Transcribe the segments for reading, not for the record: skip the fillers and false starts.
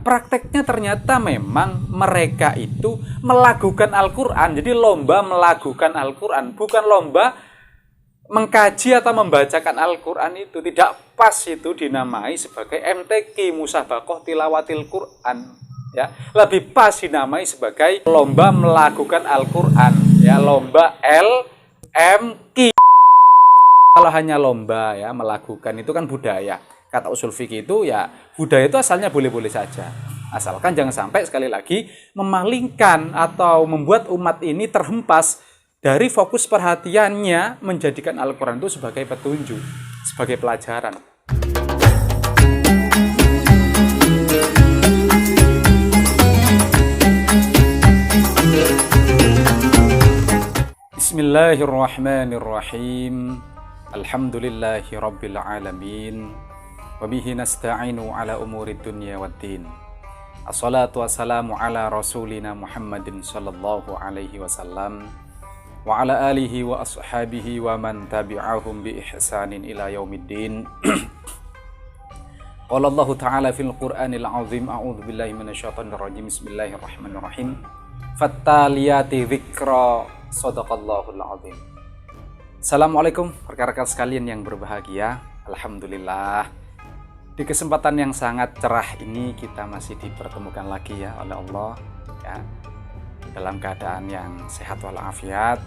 prakteknya ternyata memang mereka itu melakukan Al-Quran. Jadi lomba melakukan Al-Quran, bukan lomba mengkaji atau membacakan Al-Quran. Itu tidak pas, itu dinamai sebagai MTQ, Musabaqah Tilawatil Quran. Ya, lebih pas dinamai sebagai lomba melakukan Al-Quran. Ya, lomba LMQ. Kalau hanya lomba ya melakukan itu kan budaya. Kata usul fikih itu ya budaya itu asalnya boleh-boleh saja. Asalkan jangan sampai sekali lagi memalingkan atau membuat umat ini terhempas dari fokus perhatiannya menjadikan Al-Quran itu sebagai petunjuk, sebagai pelajaran. Bismillahirrahmanirrahim. Alhamdulillahi rabbil alamin. Wabihi nasta'inu ala umuri dunya waddin. Assalatu wassalamu ala rasulina Muhammadin sallallahu alaihi wasallam wa ala alihi wa ashabihi wa man tabi'ahum bi ihsanin ila yaumiddin. Qala Allah ta'ala fil Qur'anil azim, a'udzu billahi minasyaitonir rajim. Bismillahirrahmanirrahim. Fattaliyati dzikra, sadaqallahul azim. Assalamualaikum rekan-rekan sekalian yang berbahagia. Alhamdulillah, di kesempatan yang sangat cerah ini kita masih dipertemukan lagi ya oleh Allah ya, dalam keadaan yang sehat walafiat.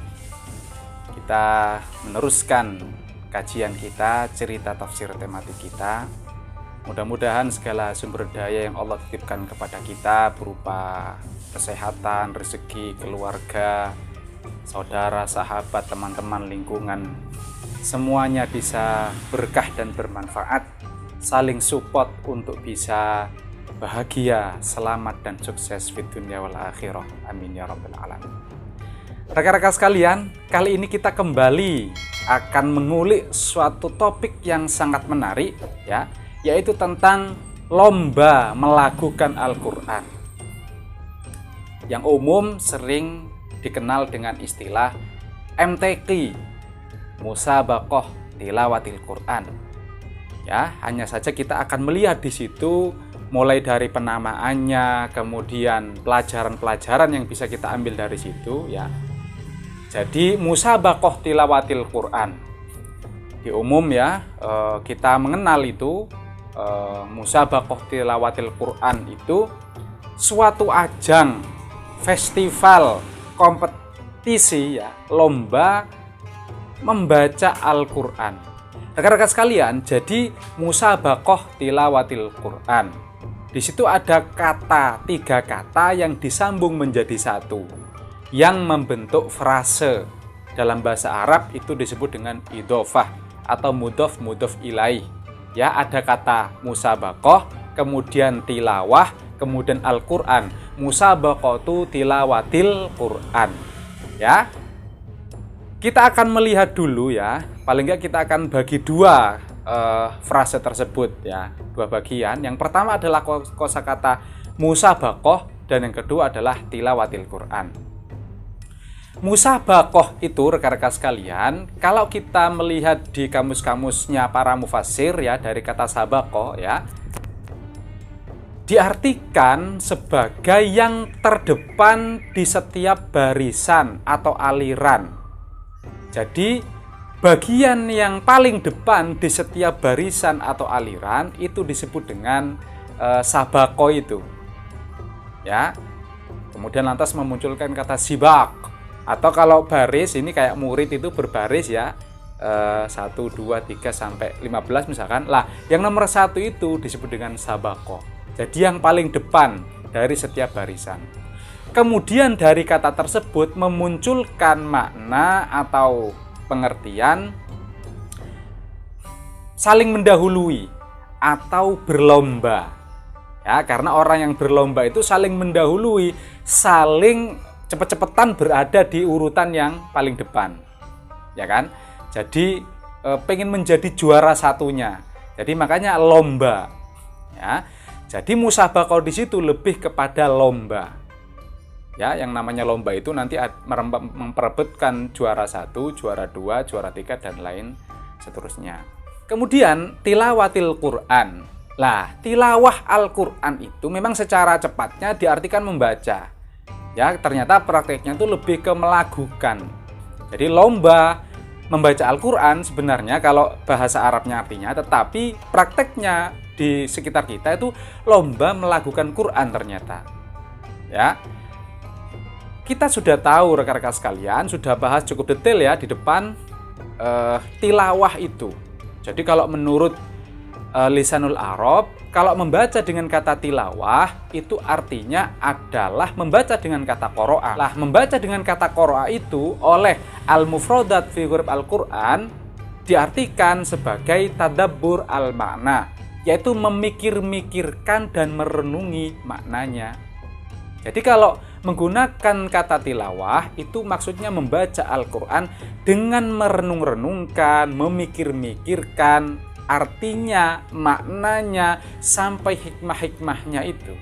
Kita meneruskan kajian kita, cerita tafsir tematik kita. Mudah-mudahan segala sumber daya yang Allah titipkan kepada kita berupa kesehatan, rezeki, keluarga, saudara, sahabat, teman-teman, lingkungan, semuanya bisa berkah dan bermanfaat, saling support untuk bisa bahagia, selamat dan sukses di dunia wal akhirah. Amin ya rabbal alamin. Rekan-rekan sekalian, kali ini kita kembali akan mengulik suatu topik yang sangat menarik ya, yaitu tentang lomba melakukan Al-Quran, yang umum sering dikenal dengan istilah MTQ, Musabaqah Tilawatil Quran. Ya, hanya saja kita akan melihat di situ mulai dari penamaannya, kemudian pelajaran-pelajaran yang bisa kita ambil dari situ ya. Jadi Musabaqah Tilawatil Quran di umum ya, kita mengenal itu Musabaqah Tilawatil Quran itu suatu ajang, festival, kompetisi ya, lomba membaca Al-Quran. Rekan-rekan sekalian, jadi Musabaqah Tilawatil Quran, di situ ada kata, 3 kata yang disambung menjadi satu, yang membentuk frase. Dalam bahasa Arab itu disebut dengan idhofah atau mudhof ilaih. Ya, ada kata musabaqah, kemudian tilawah, kemudian Al-Quran. Musabaqatu tilawatil Quran. Ya, kita akan melihat dulu ya, paling nggak kita akan bagi 2 frase tersebut ya, 2 bagian. Yang pertama adalah kosakata musabaqah dan yang kedua adalah tilawatil Quran. Musabaqah itu rekan-rekan sekalian, kalau kita melihat di kamus-kamusnya para mufassir ya, dari kata sabaqah ya, diartikan sebagai yang terdepan di setiap barisan atau aliran. Jadi bagian yang paling depan di setiap barisan atau aliran itu disebut dengan sabaqah itu ya. Kemudian lantas memunculkan kata sibaq, atau kalau baris ini kayak murid itu berbaris ya, 1, 2, 3 sampai 15 misalkan. Lah, yang nomor 1 itu disebut dengan sabaqah. Jadi yang paling depan dari setiap barisan. Kemudian dari kata tersebut memunculkan makna atau pengertian saling mendahului atau berlomba. Ya, karena orang yang berlomba itu saling mendahului, saling cepet-cepetan berada di urutan yang paling depan. Ya kan? Jadi pengen menjadi juara satunya. Jadi makanya lomba. Ya. Jadi musabaqah di situ lebih kepada lomba. Ya, yang namanya lomba itu nanti memperebutkan juara 1, juara 2, juara 3 dan lain seterusnya. Kemudian tilawatil Quran. Lah, tilawah Al-Quran itu memang secara cepatnya diartikan membaca. Ya, ternyata prakteknya itu lebih ke melagukan. Jadi lomba membaca Al-Quran sebenarnya kalau bahasa Arabnya artinya, tetapi prakteknya di sekitar kita itu lomba melagukan Quran ternyata. Ya, kita sudah tahu rekan-rekan sekalian, sudah bahas cukup detail ya di depan tilawah itu. Jadi kalau menurut Lisanul Arab, kalau membaca dengan kata tilawah itu artinya adalah membaca dengan kata qoro'ah. Lah, membaca dengan kata qoro'ah itu oleh al-mufradat fi huruf Al-Quran diartikan sebagai tadabbur al-makna, yaitu memikir-mikirkan dan merenungi maknanya. Jadi kalau menggunakan kata tilawah itu maksudnya membaca Al-Quran dengan merenung-renungkan, memikir-mikirkan artinya, maknanya, sampai hikmah-hikmahnya itu.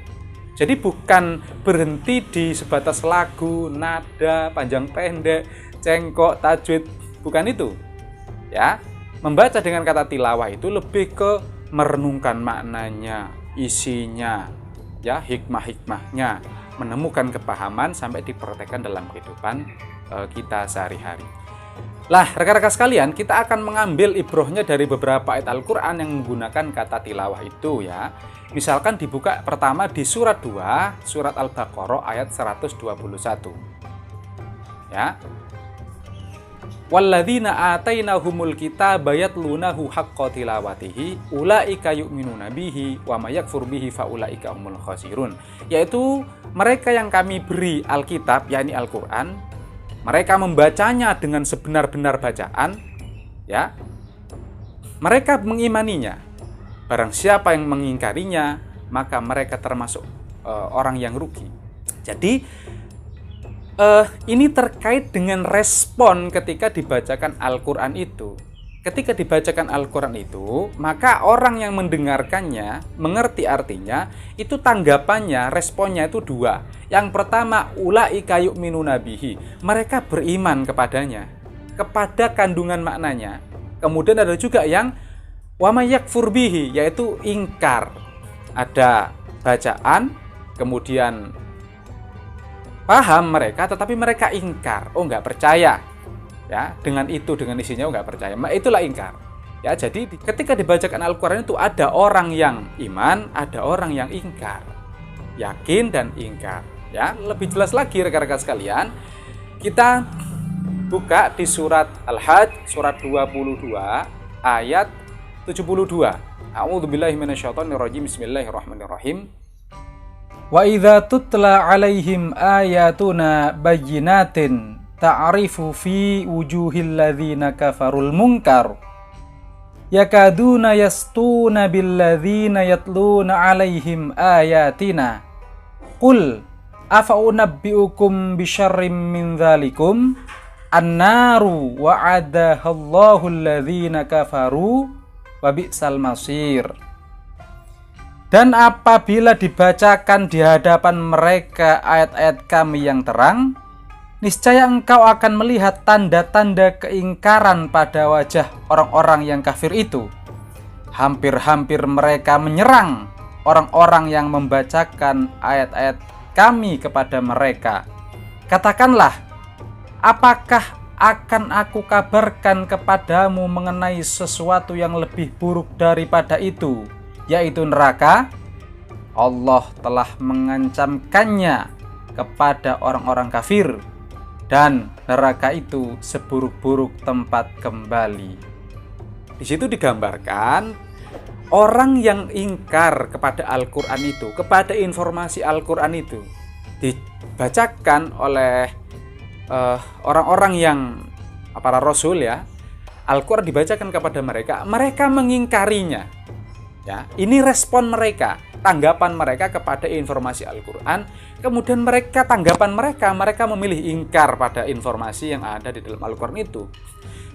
Jadi bukan berhenti di sebatas lagu, nada, panjang pendek, cengkok, tajwid, bukan itu. Ya, membaca dengan kata tilawah itu lebih ke merenungkan maknanya, isinya, ya, hikmah-hikmahnya, menemukan kepahaman sampai dipraktekkan dalam kehidupan kita sehari-hari. Lah, rekan-rekan sekalian, kita akan mengambil ibrohnya dari beberapa ayat Al-Quran yang menggunakan kata tilawah itu ya. Misalkan dibuka pertama di surat 2, surat Al-Baqarah ayat 121. Ya. Walladzina atainahumul kitaba yatlunahu haqqa tilawatihi ulaika yu'minuna bihi wa may yakfur bihi faulaika humul khasirun. Yaitu mereka yang kami beri Alkitab, yakni Al-Quran, mereka membacanya dengan sebenar-benar bacaan, ya. Mereka mengimaninya. Barang siapa yang mengingkarinya, maka mereka termasuk orang yang rugi. Jadi ini terkait dengan respon ketika dibacakan Al-Quran itu. Ketika dibacakan Al-Quran itu, maka orang yang mendengarkannya, mengerti artinya, itu tanggapannya, responnya itu dua. Yang pertama, ulaika yu'minuna bihi. Mereka beriman kepadanya, kepada kandungan maknanya. Kemudian ada juga yang wa may yakfur bihi, yaitu ingkar. Ada bacaan, kemudian paham mereka, tetapi mereka ingkar. Oh, nggak percaya. Ya, dengan itu, dengan isinya nggak percaya. Itulah ingkar. Ya, jadi ketika dibacakan Al-Quran itu ada orang yang iman, ada orang yang ingkar. Yakin dan ingkar. Ya, lebih jelas lagi rekan-rekan sekalian, kita buka di surat Al-Hajj, surat 22, ayat 72. A'udzubillahi minasyaitonirrajim. Bismillahirrahmanirrahim. Wa idza tutla 'alaihim ayatuna bayyinatin ta'rifu fi wujuhil ladzina kafarul munkar yakaduna yastuna bil ladzina yatluna 'alaihim ayatina qul afa unabbiukum bisyarrim min dzalikum annaru wa'adahallahu alladzina kafaru wa bi'sal masir. Dan apabila dibacakan di hadapan mereka ayat-ayat kami yang terang, niscaya engkau akan melihat tanda-tanda keingkaran pada wajah orang-orang yang kafir itu. Hampir-hampir mereka menyerang orang-orang yang membacakan ayat-ayat kami kepada mereka. Katakanlah, apakah akan aku kabarkan kepadamu mengenai sesuatu yang lebih buruk daripada itu, yaitu neraka? Allah telah mengancamkannya kepada orang-orang kafir, dan neraka itu seburuk-buruk tempat kembali. Di situ digambarkan orang yang ingkar kepada Al-Quran itu, kepada informasi Al-Quran itu, dibacakan oleh orang-orang yang para rasul ya. Al-Quran dibacakan kepada mereka, mereka mengingkarinya. Ya, ini respon mereka, tanggapan mereka kepada informasi Al-Quran. Kemudian tanggapan mereka memilih ingkar pada informasi yang ada di dalam Al-Quran itu.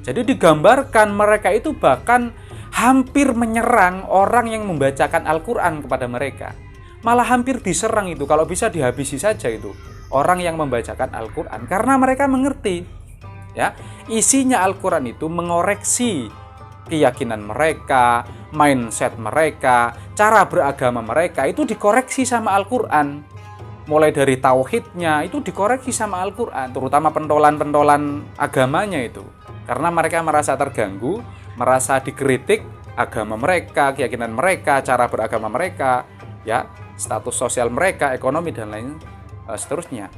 Jadi digambarkan mereka itu bahkan hampir menyerang orang yang membacakan Al-Quran kepada mereka. Malah hampir diserang itu, kalau bisa dihabisi saja itu orang yang membacakan Al-Quran. Karena mereka mengerti ya, isinya Al-Quran itu mengoreksi keyakinan mereka, mindset mereka, cara beragama mereka itu dikoreksi sama Al-Quran. Mulai dari tauhidnya itu dikoreksi sama Al-Quran, terutama pentolan-pentolan agamanya itu. Karena mereka merasa terganggu, merasa dikritik agama mereka, keyakinan mereka, cara beragama mereka, ya, status sosial mereka, ekonomi dan lain seterusnya.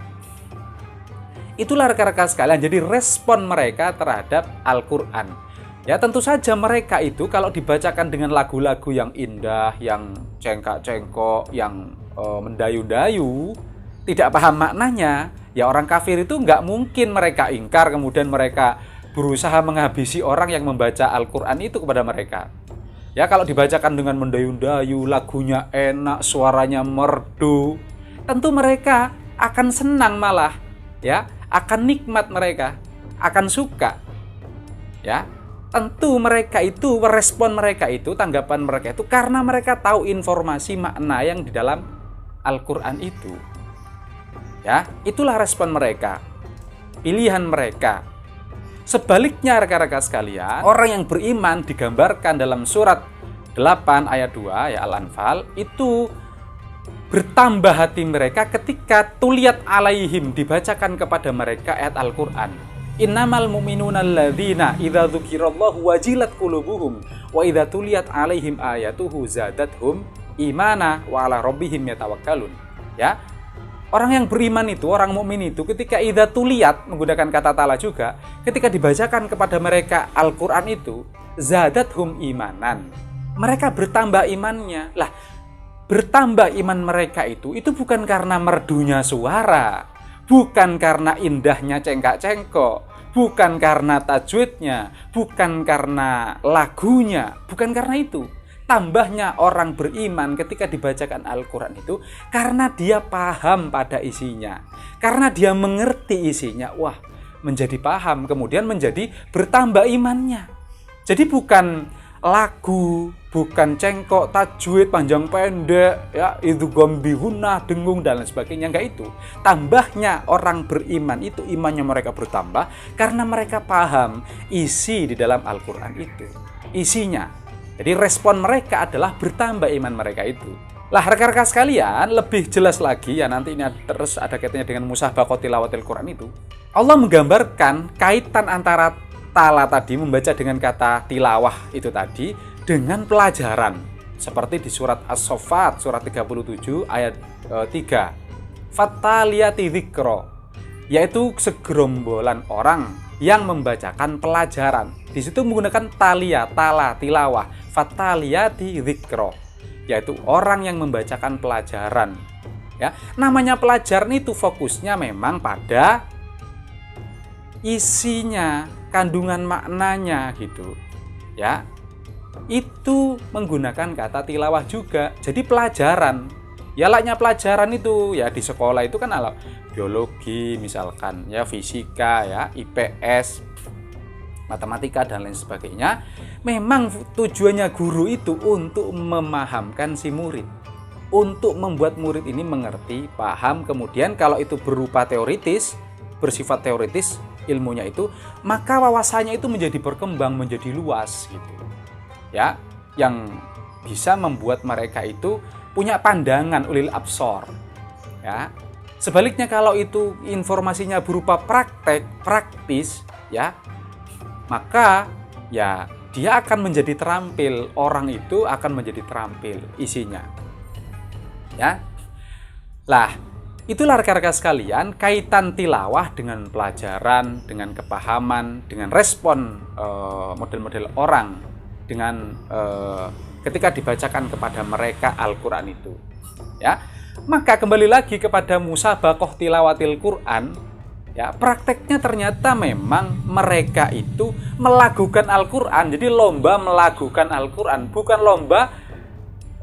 Itulah rekan-rekan sekalian, jadi respon mereka terhadap Al-Quran. Ya tentu saja mereka itu kalau dibacakan dengan lagu-lagu yang indah, yang cengkak-cengkok, yang mendayu-dayu, tidak paham maknanya, ya orang kafir itu nggak mungkin mereka ingkar, kemudian mereka berusaha menghabisi orang yang membaca Al-Quran itu kepada mereka. Ya kalau dibacakan dengan mendayu-dayu, lagunya enak, suaranya merdu, tentu mereka akan senang malah, ya, akan nikmat mereka, akan suka, ya. Tentu mereka itu, respon mereka itu, tanggapan mereka itu karena mereka tahu informasi makna yang di dalam Al-Quran itu. Ya, itulah respon mereka, pilihan mereka. Sebaliknya rekan-rekan sekalian, orang yang beriman digambarkan dalam surat 8 ayat 2 ya Al-Anfal itu bertambah hati mereka ketika tuliyat alaihim, dibacakan kepada mereka ayat Al-Quran. Innamal mu'minuna alladzina idza dzukirallahu wajilat qulubuhum wa idza tuliyat alaihim ayatuhu zadatuhum imana wa ala rabbihim yatawakkalun. Ya. Orang yang beriman itu, orang mukmin itu ketika idza tuliyat, menggunakan kata ta'ala juga, ketika dibacakan kepada mereka Al-Qur'an itu zadatuhum imanan. Mereka bertambah imannya. Lah, bertambah iman mereka itu bukan karena merdunya suara, bukan karena indahnya cengkak-cengkok, bukan karena tajwidnya, bukan karena lagunya, bukan karena itu. Tambahnya orang beriman ketika dibacakan Al-Quran itu karena dia paham pada isinya, karena dia mengerti isinya. Wah, menjadi paham, kemudian menjadi bertambah imannya. Jadi bukan lagu, bukan cengkok, tajwid, panjang pendek, ya itu gombihunah, dengung dan lain sebagainya, enggak itu. Tambahnya orang beriman itu imannya mereka bertambah karena mereka paham isi di dalam Al-Quran itu, isinya. Jadi respon mereka adalah bertambah iman mereka itu. Lah rekan-rekan sekalian, lebih jelas lagi ya, nanti ini terus ada kaitannya dengan musabaqah tilawatil Quran itu. Allah menggambarkan kaitan antara tala tadi, membaca dengan kata tilawah itu tadi, dengan pelajaran. Seperti di surat As-Saffat, surat 37 ayat 3. Fattaliyati dzikra, yaitu segerombolan orang yang membacakan pelajaran. Di situ menggunakan talia, tala, tilawah. Fattaliyati dzikra, yaitu orang yang membacakan pelajaran. Ya, namanya pelajaran itu fokusnya memang pada isinya, kandungan maknanya gitu. Ya. Itu menggunakan kata tilawah juga. Jadi pelajaran. Ya layaknya pelajaran itu ya di sekolah itu kan ala biologi misalkan, ya fisika, ya IPS, matematika dan lain sebagainya. Memang tujuannya guru itu untuk memahamkan si murid, untuk membuat murid ini mengerti, paham. Kemudian kalau itu berupa teoritis, bersifat teoritis ilmunya itu, maka wawasannya itu menjadi berkembang, menjadi luas gitu. Ya, yang bisa membuat mereka itu punya pandangan ulil absor. Ya. Sebaliknya kalau itu informasinya berupa praktek, praktis, ya, maka ya dia akan menjadi terampil, orang itu akan menjadi terampil isinya. Ya. Lah, itulah rekan-rekan sekalian kaitan tilawah dengan pelajaran, dengan kepahaman, dengan respon model-model orang dengan ketika dibacakan kepada mereka Al-Quran itu. Ya, maka kembali lagi kepada musabaqah tilawatil Quran. Ya, prakteknya ternyata memang mereka itu melagukan Al-Quran. Jadi lomba melagukan Al-Quran, bukan lomba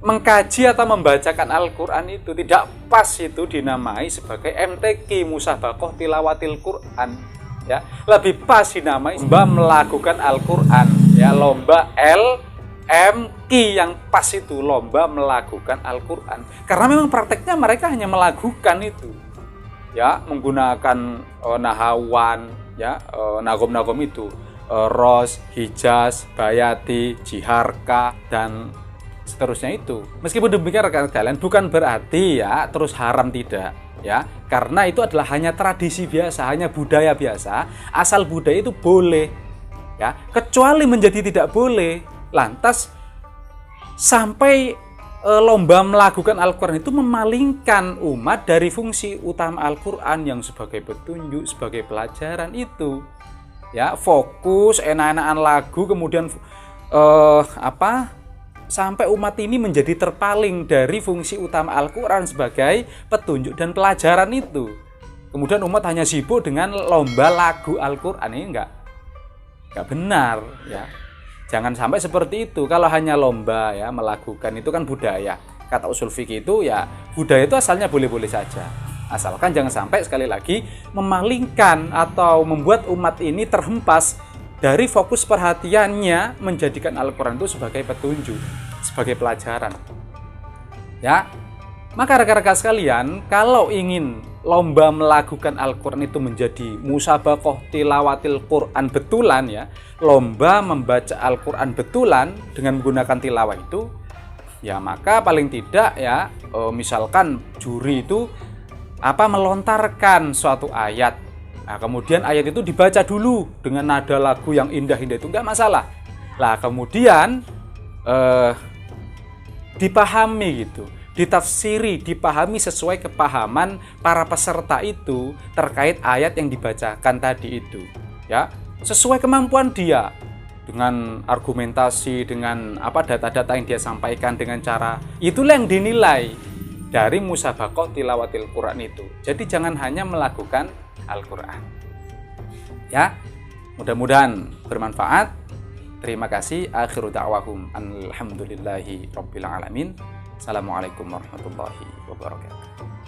mengkaji atau membacakan Al-Quran itu. Tidak pas itu dinamai sebagai MTQ, musabaqah tilawatil Quran. Ya, lebih pas dinamai lomba melagukan Al-Quran. Ya, lomba LMQ yang pas itu, lomba melagukan Al-Quran. Karena memang prakteknya mereka hanya melagukan itu. Ya, menggunakan nahawan, ya, nagom-nagom itu, Ros, Hijaz, Bayati, Jiharka, dan seterusnya itu. Meskipun demikian rekan sekalian, bukan berarti ya terus haram, tidak ya, karena itu adalah hanya tradisi biasa, hanya budaya biasa. Asal budaya itu boleh ya, kecuali menjadi tidak boleh lantas sampai lomba melakukan Al-Quran itu memalingkan umat dari fungsi utama Al-Quran yang sebagai petunjuk, sebagai pelajaran itu ya. Fokus enak-enakan lagu, kemudian sampai umat ini menjadi terpaling dari fungsi utama Al-Quran sebagai petunjuk dan pelajaran itu. Kemudian umat hanya sibuk dengan lomba lagu Al-Quran. Ini enggak benar ya. Jangan sampai seperti itu. Kalau hanya lomba ya melakukan, itu kan budaya. Kata usul fikih itu ya, budaya itu asalnya boleh-boleh saja. Asalkan jangan sampai sekali lagi memalingkan atau membuat umat ini terhempas dari fokus perhatiannya menjadikan Al-Quran itu sebagai petunjuk, sebagai pelajaran. Ya, maka rekan-rekan sekalian, kalau ingin lomba melakukan Al-Quran itu menjadi musabaqah tilawatil Quran betulan ya, lomba membaca Al-Quran betulan dengan menggunakan tilawah itu, ya maka paling tidak ya, misalkan juri itu melontarkan suatu ayat. Nah, kemudian ayat itu dibaca dulu dengan nada lagu yang indah-indah, itu enggak masalah. Lah kemudian dipahami gitu, ditafsiri, dipahami sesuai kepahaman para peserta itu terkait ayat yang dibacakan tadi itu. Ya, sesuai kemampuan dia dengan argumentasi, dengan data-data yang dia sampaikan, dengan cara itulah yang dinilai dari musabaqah tilawatil Quran itu. Jadi jangan hanya melakukan Al-Quran. Ya, mudah-mudahan bermanfaat. Terima kasih. Akhiru da'wahum alhamdulillahi rabbil alamin. Assalamualaikum warahmatullahi wabarakatuh.